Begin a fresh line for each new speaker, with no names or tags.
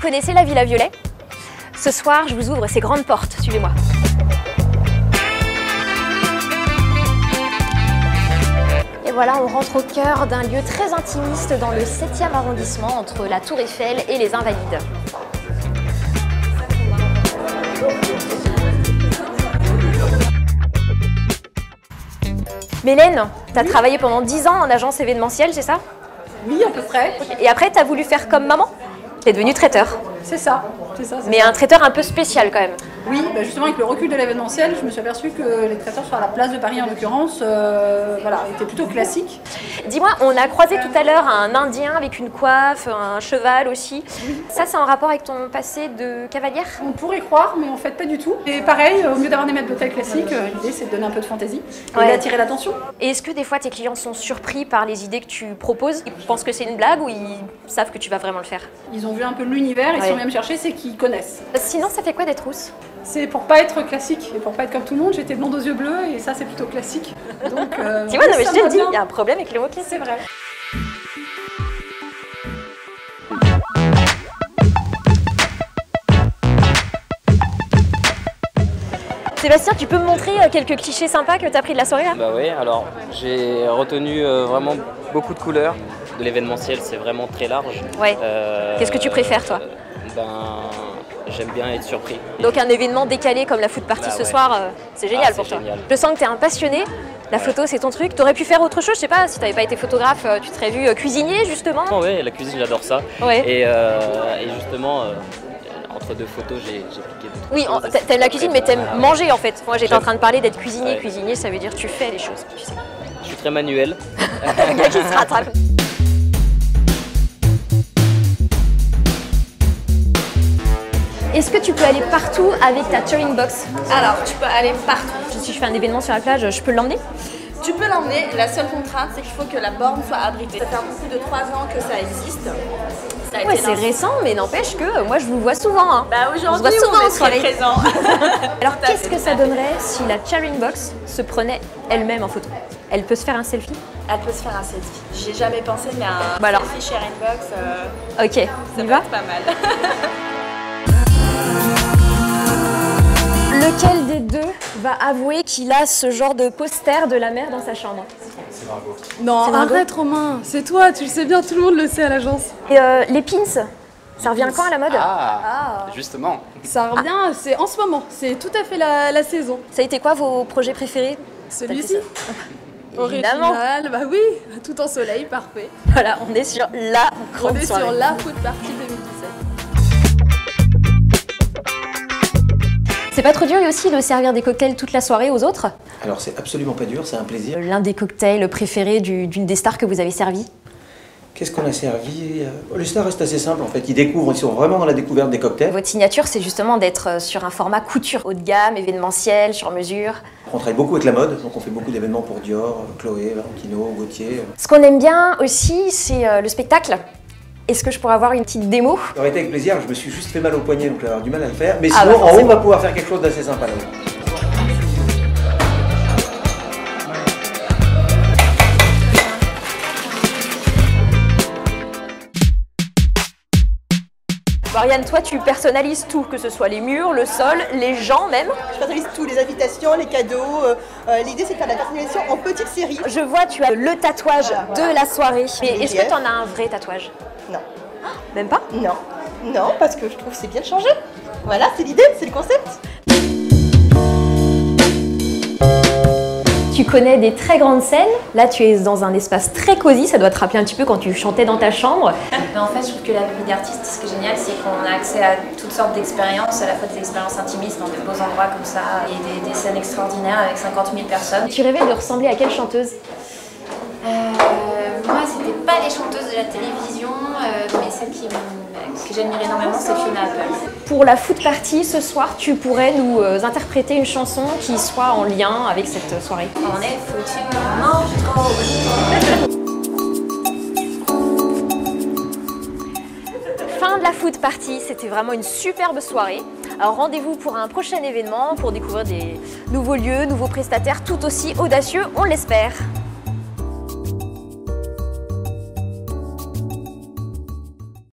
connaissez la Villa Violet? Ce soir, je vous ouvre ces grandes portes. Suivez-moi. Et voilà, on rentre au cœur d'un lieu très intimiste dans le 7e arrondissement, entre la Tour Eiffel et les Invalides. Mélène, tu as travaillé pendant 10 ans en agence événementielle, c'est ça?
Oui, à peu près.
Et après, tu as voulu faire comme maman? Tu es devenu traiteur.
C'est ça.
Mais un traiteur un peu spécial quand même.
Oui, bah justement avec le recul de l'événementiel, je me suis aperçue que les traiteurs sur la place de Paris en l'occurrence, voilà, étaient plutôt classiques.
Dis-moi, on a croisé tout à l'heure un Indien avec une coiffe, un cheval aussi. Oui. Ça, c'est en rapport avec ton passé de cavalière?
On pourrait croire, mais en fait pas du tout. Et pareil, au lieu d'avoir des maîtres d'hôtel classiques, l'idée c'est de donner un peu de fantaisie et d'attirer l'attention.
Et est-ce que des fois tes clients sont surpris par les idées que tu proposes? Ils pensent que c'est une blague ou ils savent que tu vas vraiment le faire?
Ils ont vu un peu l'univers et si on vient me chercher, c'est qu'ils connaissent.
Sinon, ça fait quoi d'être rousse?
C'est pour pas être classique et pour pas être comme tout le monde. J'étais blonde aux yeux bleus et ça c'est plutôt classique. Donc,
tu vois, non mais je te le dis, il y a un problème avec les mots-clés.
C'est vrai.
Sébastien, tu peux me montrer quelques clichés sympas que tu as pris de la soirée là?
Bah oui, alors j'ai retenu vraiment beaucoup de couleurs. De l'événementiel, c'est vraiment très large.
Ouais. Qu'est-ce que tu préfères toi?
J'aime bien être surpris.
Donc un événement décalé comme la foot party ce soir, c'est génial pour toi.
Génial.
Je sens que tu es un passionné, la photo c'est ton truc. Tu aurais pu faire autre chose, je sais pas, si tu n'avais pas été photographe, tu te serais vu cuisinier justement?
Oui, la cuisine j'adore ça.
Ouais.
Et justement, entre deux photos j'ai piqué d'autres
Oui, t'aimes la cuisine mais t'aimes manger en fait. Moi j'étais en train de parler d'être cuisinier. Ouais. Cuisinier ça veut dire tu fais les choses, tu sais.
Je suis très manuel.
Le gars qui se rattrape. Est-ce que tu peux aller partout avec ta touring box?
Alors, tu peux aller partout.
Si je fais un événement sur la plage, je peux l'emmener?
Tu peux l'emmener. La seule contrainte, c'est qu'il faut que la borne soit abritée. Ça fait un peu plus de 3 ans que ça existe.
Ouais, c'est récent, mais n'empêche que moi, je vous vois souvent. Hein.
Bah aujourd'hui, on est très présent.
Alors, qu'est-ce que ça donnerait si la touring box se prenait elle-même en photo? Elle peut se faire un selfie?
Elle peut se faire un selfie. J'y ai jamais pensé, mais un selfie sharing box,
ok,
ça peut être pas mal.
Lequel des deux va avouer qu'il a ce genre de poster de la mer dans sa chambre?
C'est Margot.
Non, arrête Romain, c'est toi, tu le sais bien, tout le monde le sait à l'agence.
Et les pins, ça revient quand à la mode?
Justement.
Ça revient, c'est en ce moment, c'est tout à fait la saison.
Ça a été quoi vos projets préférés?
Celui-ci.
Évidemment.
Original, bah oui, tout en soleil, parfait.
Voilà, on est sur la grande soirée.
Sur la foot party 2017.
C'est pas trop dur aussi de servir des cocktails toute la soirée aux autres?
Alors c'est absolument pas dur, c'est un plaisir.
L'un des cocktails préférés d'une des stars que vous avez servi?
Qu'est-ce qu'on a servi? Les stars restent assez simples en fait, ils sont vraiment dans la découverte des cocktails.
Votre signature c'est justement d'être sur un format couture, haut de gamme, événementiel, sur mesure.
On travaille beaucoup avec la mode, donc on fait beaucoup d'événements pour Dior, Chloé, Valentino, Gaultier.
Ce qu'on aime bien aussi c'est le spectacle. Est-ce que je pourrais avoir une petite démo?
Ça aurait été avec plaisir, je me suis juste fait mal au poignet donc je vais avoir du mal à le faire. Mais sinon en haut on va pouvoir faire quelque chose d'assez sympa là.
Marianne, toi tu personnalises tout, que ce soit les murs, le sol, les gens même.
Je personnalise tout, les invitations, les cadeaux. L'idée c'est de faire de la personnalisation en petite série.
Je vois, tu as le tatouage de la soirée. Mais est-ce que tu en as un vrai tatouage?
Non.
Même pas?
Non. Non, parce que je trouve que c'est bien de changer. Voilà, c'est l'idée, c'est le concept.
Tu connais des très grandes scènes. Là, tu es dans un espace très cosy. Ça doit te rappeler un petit peu quand tu chantais dans ta chambre.
Mais en fait, je trouve que la vie d'artiste, ce qui est génial, c'est qu'on a accès à toutes sortes d'expériences, à la fois des expériences intimistes dans de beaux endroits comme ça et des scènes extraordinaires avec 50 000 personnes.
Tu rêvais de ressembler à quelle chanteuse?
Moi, c'était pas les chanteuses de la télévision, mais celle que j'admire énormément, c'est Fiona Apple.
Pour la foot party, ce soir, tu pourrais nous interpréter une chanson qui soit en lien avec cette soirée.
On est foutu, on mange trop.
Fin de la foot party, c'était vraiment une superbe soirée. Alors rendez-vous pour un prochain événement pour découvrir des nouveaux lieux, nouveaux prestataires tout aussi audacieux, on l'espère.